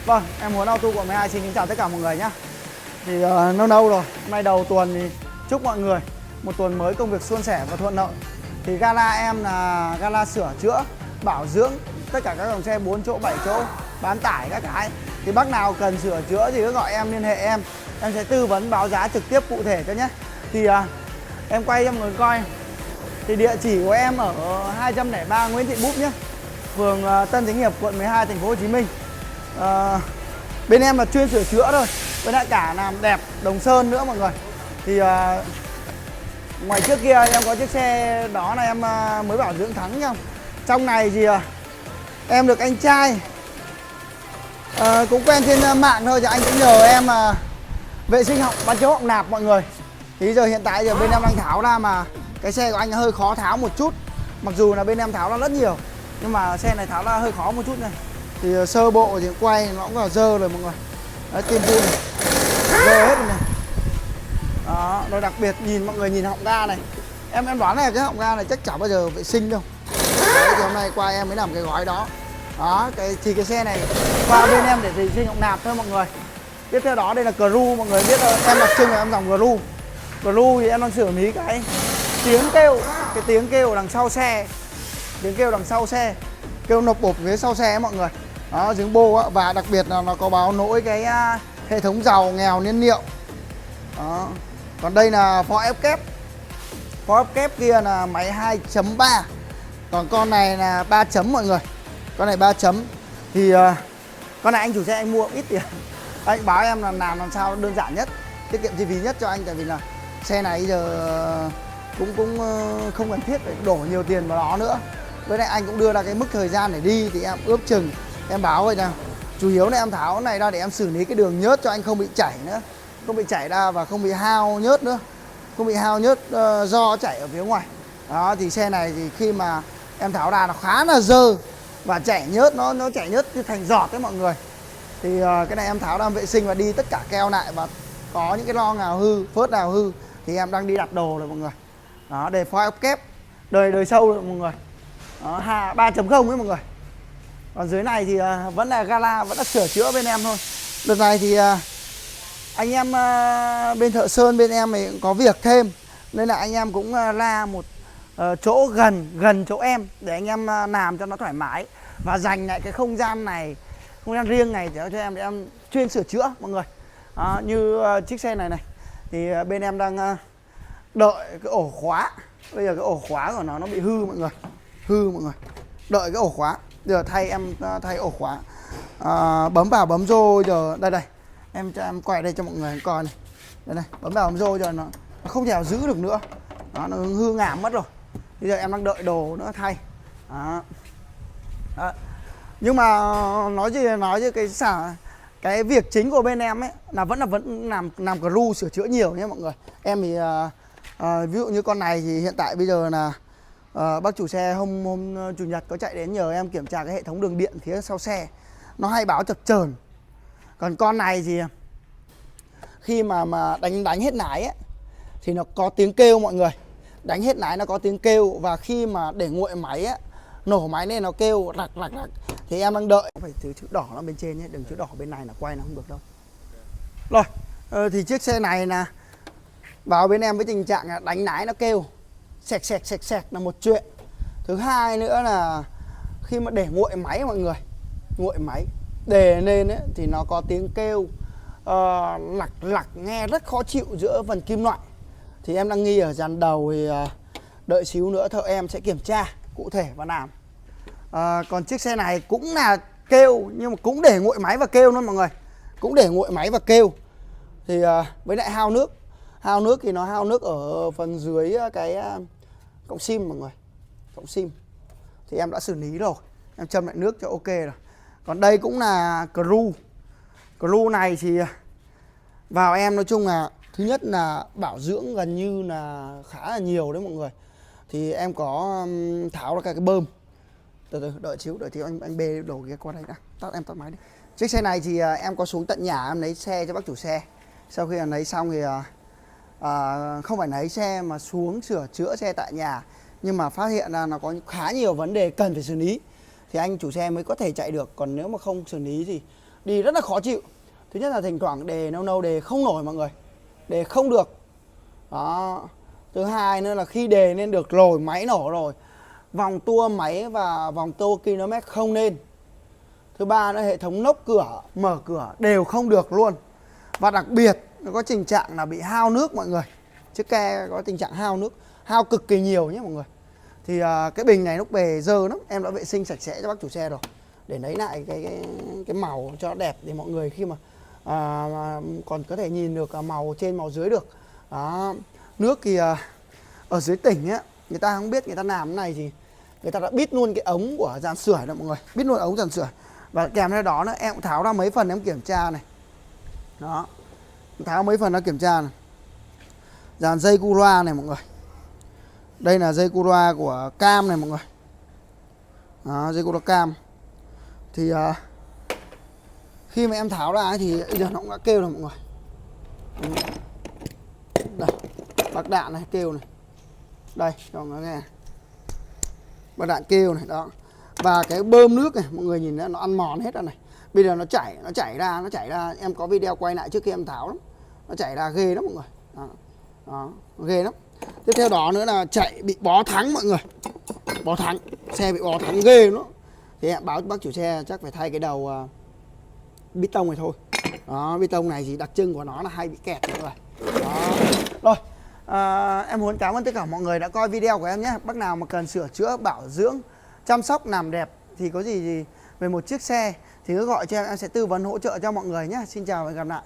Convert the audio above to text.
Vâng, em muốn Auto quận 12 xin kính chào tất cả mọi người nhé. Thì lâu rồi, hôm nay đầu tuần thì chúc mọi người một tuần mới công việc suôn sẻ và thuận lợi. Thì gala em là gala sửa chữa, bảo dưỡng tất cả các dòng xe 4 chỗ, 7 chỗ, bán tải các cái. Thì bác nào cần sửa chữa thì cứ gọi em, liên hệ em sẽ tư vấn báo giá trực tiếp cụ thể cho nhé. Thì em quay cho mọi người coi. Thì địa chỉ của em ở 203 Nguyễn Thị Búp nhé, phường Tân Chánh Hiệp, quận 12, thành phố Hồ Chí Minh. Bên em là chuyên sửa chữa thôi, với lại cả làm đẹp đồng sơn nữa mọi người. Thì ngoài trước kia em có chiếc xe đó là em mới bảo dưỡng thắng nhau. Trong này thì em được anh trai cũng quen trên mạng thôi, thì anh cũng nhờ em vệ sinh họng, bán chiếu họng nạp mọi người. Thì giờ hiện tại giờ bên em đang tháo ra, mà cái xe của anh hơi khó tháo một chút. Mặc dù là bên em tháo ra rất nhiều, nhưng mà xe này tháo ra hơi khó một chút này. Thì sơ bộ thì quay nó cũng vào dơ rồi mọi người. Đấy, tim phun này dơ hết rồi này. Đó, rồi đặc biệt nhìn mọi người nhìn họng ga này. Em đoán là cái họng ga này chắc chả bao giờ vệ sinh đâu. Đấy, thì hôm nay qua em mới làm cái gói đó. Đó, cái xe này qua bên em để vệ sinh họng nạp thôi mọi người. Tiếp theo đó đây là Cru, mọi người biết rồi, em đặc trưng là em dòng Cru. Cru thì em đang xử lý cái tiếng kêu đằng sau xe. Tiếng kêu đằng sau xe, kêu nộp bộp phía sau xe ấy, mọi người. Đó, giếng bô á, và đặc biệt là nó có báo nỗi cái hệ thống dầu nghèo nhiên liệu. Đó. Còn đây là Ford F-Cap. Ford F-Cap kia là máy 2.3. Còn con này là 3 chấm mọi người. Con này 3 chấm. Thì con này anh chủ xe anh mua ít tiền. Anh báo em là làm sao đơn giản nhất, tiết kiệm chi phí nhất cho anh. Tại vì là xe này giờ cũng không cần thiết phải đổ nhiều tiền vào đó nữa. Với lại anh cũng đưa ra cái mức thời gian để đi, thì em ước chừng em báo vậy nào. Chủ yếu là em tháo này ra để em xử lý cái đường nhớt cho anh không bị chảy nữa, không bị chảy ra và không bị hao nhớt nữa, không bị hao nhớt do chảy ở phía ngoài. Đó, thì xe này thì khi mà em tháo ra nó khá là dơ và chảy nhớt, nó chảy nhớt thành giọt đấy mọi người. Thì cái này em tháo ra vệ sinh và đi tất cả keo lại, và có những cái lo nào hư, phớt nào hư thì em đang đi đặt đồ rồi mọi người. Đó, để Ford F-Cap đời sâu rồi mọi người. Đó, 3.0 ấy mọi người. Còn dưới này thì vẫn là gala, vẫn là sửa chữa bên em thôi. Đợt này thì anh em bên thợ sơn bên em thì có việc thêm, nên là anh em cũng la một chỗ gần chỗ em để anh em làm cho nó thoải mái, và dành lại cái không gian này, không gian riêng này để cho em chuyên sửa chữa mọi người. Đó, như chiếc xe này thì bên em đang đợi cái ổ khóa. Bây giờ cái ổ khóa của nó bị hư mọi người. Hư mọi người. Đợi cái ổ khóa. Giờ thay ổ khóa. Bấm vào bấm vô giờ đây. Em quay đây cho mọi người coi này. Đây này, bấm vào bấm vô giờ nó không thể nào giữ được nữa. Đó, nó hư ngảm mất rồi. Bây giờ em đang đợi đồ nữa thay. Đó. Đó. Nhưng mà nói chứ cái việc chính của bên em ấy là vẫn làm Cru sửa chữa nhiều nhé mọi người. Em thì ví dụ như con này thì hiện tại bây giờ là bác chủ xe hôm chủ nhật có chạy đến nhờ em kiểm tra cái hệ thống đường điện phía sau xe, nó hay báo chập chờn. Còn con này thì khi mà đánh hết lái ấy thì nó có tiếng kêu mọi người. Đánh hết lái nó có tiếng kêu, và khi mà để nguội máy ấy, nổ máy lên nó kêu rạc. Thì em đang đợi phải chữ đỏ nó bên trên nhé, đừng chữ đỏ bên này là quay nó không được đâu. Rồi thì chiếc xe này là vào bên em với tình trạng là đánh lái nó kêu sẹt là một chuyện. Thứ hai nữa là khi mà để nguội máy mọi người, nguội máy để lên ấy, thì nó có tiếng kêu lặc nghe rất khó chịu giữa phần kim loại. Thì em đang nghi ở dàn đầu, thì đợi xíu nữa thợ em sẽ kiểm tra cụ thể và làm. Còn chiếc xe này cũng là kêu, nhưng mà cũng để nguội máy và kêu luôn mọi người. Cũng để nguội máy và kêu. Thì với lại hao nước. Hao nước thì nó hao nước ở phần dưới cái cọng sim mọi người. Cọng sim thì em đã xử lý rồi, em châm lại nước cho ok rồi. Còn đây cũng là Cru này thì vào em nói chung là thứ nhất là bảo dưỡng gần như là khá là nhiều đấy mọi người. Thì em có tháo ra cái bơm. Từ đợi xíu anh bê đồ kia qua đây đã. Tắt máy đi. Chiếc xe này thì em có xuống tận nhà em lấy xe cho bác chủ xe. Sau khi lấy xong thì không phải lấy xe mà xuống sửa chữa xe tại nhà, nhưng mà phát hiện ra nó có khá nhiều vấn đề cần phải xử lý thì anh chủ xe mới có thể chạy được. Còn nếu mà không xử lý thì đi rất là khó chịu. Thứ nhất là thỉnh thoảng đề nâu nâu đề không nổi mọi người, đề không được đó. Thứ hai nữa là khi đề nên được rồi, máy nổ rồi, vòng tua máy và vòng tua km không nên. Thứ ba nữa hệ thống nốc cửa, mở cửa đều không được luôn. Và đặc biệt nó có tình trạng là bị hao nước mọi người. Chiếc ke có tình trạng hao nước, hao cực kỳ nhiều nhé mọi người. Thì cái bình này lúc về dơ lắm, em đã vệ sinh sạch sẽ cho bác chủ xe rồi, để lấy lại cái màu cho nó đẹp, để mọi người khi mà còn có thể nhìn được màu trên màu dưới được đó. Nước thì ở dưới tỉnh á, người ta không biết người ta làm cái này thì người ta đã bít luôn cái ống của dàn sưởi đó mọi người, bít luôn ống dàn sưởi. Và kèm theo đó nữa em cũng tháo ra mấy phần em kiểm tra này đó, tháo mấy phần nó kiểm tra này. Dàn dây Cura này mọi người, đây là dây Cura của cam này mọi người đó, dây Cura cam. Thì khi mà em tháo ra thì bây giờ nó cũng đã kêu rồi mọi người. Đây, bác đạn này kêu này, đây cho nó nghe, bác đạn kêu này đó. Và cái bơm nước này mọi người nhìn nó ăn mòn hết rồi này. Bây giờ nó chảy ra, em có video quay lại trước khi em tháo lắm, nó chảy ra ghê lắm mọi người đó, đó, ghê lắm. Tiếp theo đó nữa là chạy bị bó thắng mọi người, bó thắng, xe bị bó thắng ghê nữa. Thì em báo bác chủ xe chắc phải thay cái đầu bít tông này thôi đó. Bít tông này thì đặc trưng của nó là hay bị kẹt mọi người đó. Rồi em muốn cảm ơn tất cả mọi người đã coi video của em nhé. Bác nào mà cần sửa chữa, bảo dưỡng, chăm sóc làm đẹp thì có gì về một chiếc xe thì cứ gọi cho em sẽ tư vấn hỗ trợ cho mọi người nhé. Xin chào và hẹn gặp lại.